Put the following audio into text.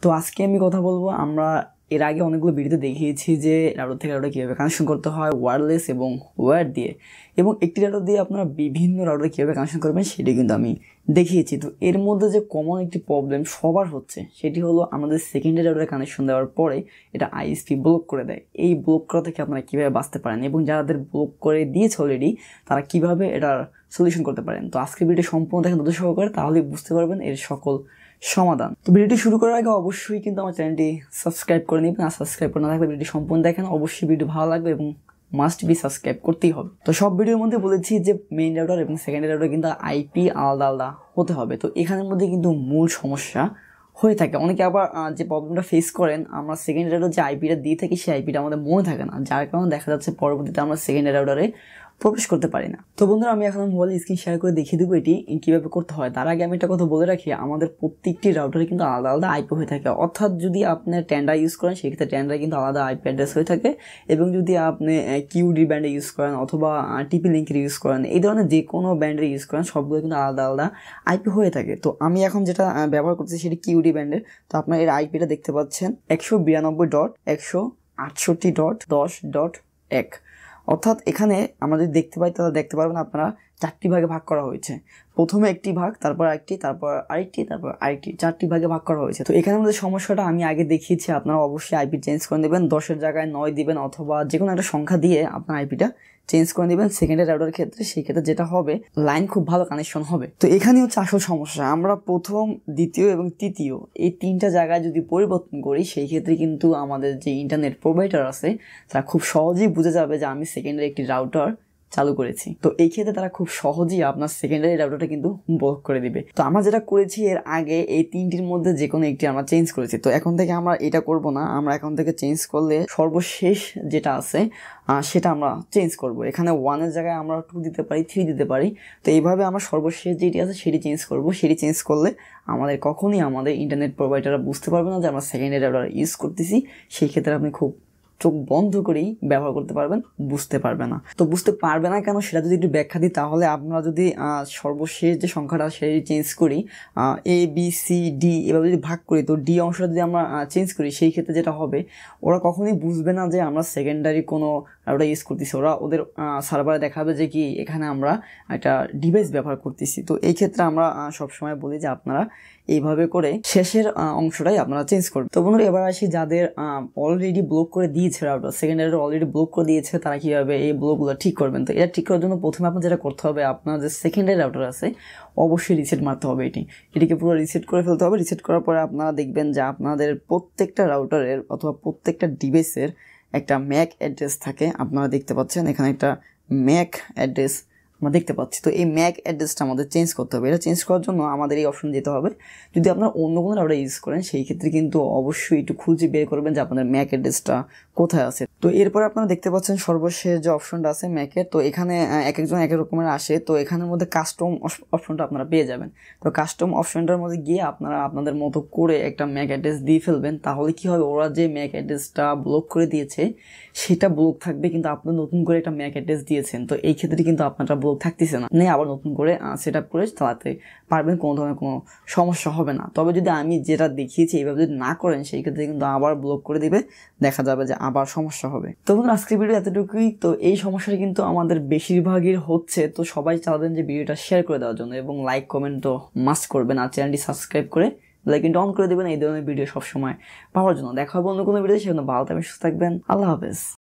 তো আজকে আমি কথা বলবো, আমরা এর আগে অনেকগুলো ভিডিওতে দেখিয়েছি যে রাউটার থেকে রাউটার কীভাবে কানেকশন করতে হয় ওয়্যারলেস এবং ওয়্যার দিয়ে, এবং একটি রাউটার দিয়ে আপনারা বিভিন্ন রাউটার কীভাবে কানেকশন করবেন সেটি কিন্তু আমি দেখিয়েছি। তো এর মধ্যে যে কমন একটি প্রবলেম সবার হচ্ছে সেটি হলো আমাদের সেকেন্ডারি রাউটারে কানেকশন দেওয়ার পরে এটা আইএসপি ব্লক করে দেয়। এই ব্লক করা থেকে আপনারা কীভাবে বাঁচতে পারেন এবং যাদের ব্লক করে দিয়েছে অলরেডি তারা কীভাবে এটার সলিউশন করতে পারেন। তো আজকের ভিডিও সম্পূর্ণ দেখেন ধৈর্য সহকারে, তাহলে বুঝতে পারবেন এর সকল সমাধান। তো ভিডিওটি শুরু করার আগে অবশ্যই কিন্তু আমার চ্যানেলটি সাবস্ক্রাইব করে নেবেন, আর সাবস্ক্রাইব করে না থাকলে ভিডিওটি সম্পূর্ণ দেখেন। অবশ্যই ভিডিও ভালো লাগবে এবং মাস্ট বি সাবস্ক্রাইব করতেই হবে। তো সব ভিডিওর মধ্যে বলেছি যে মেইন রাউটার এবং সেকেন্ডারি রাউটার কিন্তু আইপি আলাদা আলাদা হতে হবে। তো এখানের মধ্যে কিন্তু মূল সমস্যা হয়ে থাকে। অনেকে আবার যে প্রবলেমটা ফেস করেন, আমরা সেকেন্ডারি রাউটার যে আইপিটা দিয়ে থাকি সেই আইপিটা আমাদের মনে থাকে না, যার কারণে দেখা যাচ্ছে পরবর্তীতে আমরা সেকেন্ডারি রাউটারে প্রবেশ করতে পারি না। তো বন্ধুরা, আমি এখন মোবাইল স্ক্রিন শেয়ার করে দেখিয়ে দেবো এটি কীভাবে করতে হয়। তার আগে আমি একটা কথা বলে রাখি, আমাদের প্রত্যেকটি রাউটারে কিন্তু আলাদা আলাদা আইপি হয়ে থাকে। অর্থাৎ যদি আপনি টেন্ডার ইউজ করেন সেক্ষেত্রে টেন্ডারে কিন্তু আলাদা আইপি অ্যাড্রেস হয়ে থাকে, এবং যদি আপনি কিউডি ব্যান্ডে ইউজ করেন অথবা টিপি লিঙ্কের ইউজ করেন, এই ধরনের যে কোনো ব্যান্ডের ইউজ করেন সবগুলো কিন্তু আলাদা আলাদা আইপি হয়ে থাকে। তো আমি এখন যেটা ব্যবহার করছি সেটি কিউডি ব্যান্ডের। তো আপনার এর আইপিটা দেখতে পাচ্ছেন 192.168.10.1। অর্থাৎ এখানে আমরা যদি দেখতে পাই তাহলে দেখতে পারবেন আপনারা 4টি ভাগে ভাগ করা হয়েছে। প্রথমে একটি ভাগ, তারপর আরেকটি, তারপর আরেকটি, তারপর আরেকটি, 4টি ভাগে ভাগ করা হয়েছে। তো এখানে আমাদের সমস্যাটা আমি আগে দেখিয়েছি, আপনারা অবশ্যই আইপি চেঞ্জ করে নেবেন। 10-এর জায়গায় 9 দিবেন অথবা যে কোনো একটা সংখ্যা দিয়ে আপনার আইপিটা চেঞ্জ করে নেবেন। সেকেন্ডারি রাউটারের ক্ষেত্রে সেই ক্ষেত্রে যেটা হবে, লাইন খুব ভালো কানেকশন হবে। তো এখানে হচ্ছে আসল সমস্যা। আমরা প্রথম, দ্বিতীয় এবং তৃতীয় এই 3টা জায়গায় যদি পরিবর্তন করি সেই ক্ষেত্রে কিন্তু আমাদের যে ইন্টারনেট প্রোভাইডার আছে তারা খুব সহজেই বুঝে যাবে যে আমি সেকেন্ডারি একটি রাউটার চালু করেছি। তো এই ক্ষেত্রে তারা খুব সহজেই আপনার সেকেন্ডারি রাউটারটা কিন্তু ব্লক করে দিবে। তো আমরা যেটা করেছি এর আগে এই 3টির মধ্যে যে কোনো একটি আমরা চেঞ্জ করেছি। তো এখন থেকে আমরা এটা করব না, আমরা এখন থেকে চেঞ্জ করলে সর্বশেষ যেটা আছে সেটা আমরা চেঞ্জ করব। এখানে 1-এর জায়গায় আমরা 2 দিতে পারি, 3 দিতে পারি। তো এইভাবে আমরা সর্বশেষ যেটি আছে সেটি চেঞ্জ করব। সেটি চেঞ্জ করলে আমাদের কখনই আমাদের ইন্টারনেট প্রোভাইডাররা বুঝতে পারবে না যে আমরা সেকেন্ডারি রাউটার ইউজ করতেছি। সেই ক্ষেত্রে আপনি খুব চোখ বন্ধ করেই ব্যবহার করতে পারবেন, বুঝতে পারবে না। তো বুঝতে পারবে না কেন সেটা যদি একটু ব্যাখ্যা দিই, তাহলে আমরা যদি সর্বশেষ যে সংখ্যাটা সেটি চেঞ্জ করি, এ বি সি ডি এভাবে যদি ভাগ করি, তো ডি অংশটা যদি আমরা চেঞ্জ করি সেই ক্ষেত্রে যেটা হবে, ওরা কখনোই বুঝবে না যে আমরা সেকেন্ডারি কোনো রাউটার ইউজ করতেছি। ওরা ওদের সার্ভারে দেখাবে যে কি এখানে আমরা একটা ডিভাইস ব্যবহার করতেছি। তো এই ক্ষেত্রে আমরা সবসময় বলি যে আপনারা এইভাবে করে শেষের অংশটাই আপনারা চেঞ্জ করবেন। তো বন্ধুরা, এবার আসি যাদের অলরেডি ব্লক করে দিয়েছে রাউটার, সেকেন্ডারি অলরেডি ব্লক করে দিয়েছে, তারা কীভাবে এই ব্লকগুলো ঠিক করবেন। তো এটা ঠিক করার জন্য প্রথমে আপনার যেটা করতে হবে, আপনার যে সেকেন্ডারি রাউটার আছে অবশ্যই রিসেট মারতে হবে। এটিকে পুরো রিসেট করে ফেলতে হবে। রিসেট করার পরে আপনারা দেখবেন যে আপনাদের প্রত্যেকটা রাউটারের অথবা প্রত্যেকটা ডিভাইসের একটা ম্যাক অ্যাড্রেস থাকে। আপনারা দেখতে পাচ্ছেন এখানে একটা ম্যাক অ্যাড্রেস আমরা দেখতে পাচ্ছি। তো এই ম্যাক অ্যাড্রেসটা আমাদের চেঞ্জ করতে হবে। এটা চেঞ্জ করার জন্য আমাদের এই অপশন যেতে হবে। যদি আপনারা অন্য কোনো রাউটার ইউজ করেন সেই ক্ষেত্রে কিন্তু অবশ্যই একটু খুঁজে বের করবেন যে আপনাদের ম্যাক অ্যাড্রেসটা কোথায় আছে। তো এরপরে আপনারা দেখতে পাচ্ছেন সর্বশেষ যে অপশনটা আছে ম্যাকের, তো এখানে এক একজন এক এক রকমের আসে। তো এখানের মধ্যে কাস্টম অপশনটা আপনারা পেয়ে যাবেন। তো কাস্টম অপশনটার মধ্যে গিয়ে আপনারা আপনাদের মতো করে একটা ম্যাক অ্যাড্রেস দিয়ে ফেলবেন। তাহলে কি হবে, ওরা যে ম্যাক অ্যাড্রেসটা ব্লক করে দিয়েছে সেটা ব্লক থাকবে, কিন্তু আপনি নতুন করে একটা ম্যাক অ্যাড্রেস দিয়েছেন। তো এই ক্ষেত্রে কিন্তু আপনারটা ব্লক থাকতেছে না, আবার নতুন করে সেট আপ করে চালাতে পারবেন, কোনো ধরনের কোনো সমস্যা হবে না। তবে যদি আমি যেটা দেখিয়েছি এইভাবে যদি না করেন সেই ক্ষেত্রে কিন্তু আবার ব্লক করে দিবে, দেখা যাবে যে আবার সমস্যা হবে। তো বন্ধুরা, আজকের ভিডিও এতটুকুই। তো এই সমস্যাটা কিন্তু আমাদের বেশিরভাগই হচ্ছে। তো সবাই চাইবেন যে ভিডিওটা শেয়ার করে দেওয়ার জন্য, এবং লাইক কমেন্ট তো মাস্ট করবেন, আর চ্যানেলটি সাবস্ক্রাইব করে লাইকটা অন করে দেবেন এই ধরনের ভিডিও সবসময় পাওয়ার জন্য। দেখা হবে অন্য কোনো ভিডিও, সেজন্য ভালো থাকবেন, সুস্থ থাকবেন। আল্লাহ হাফেজ।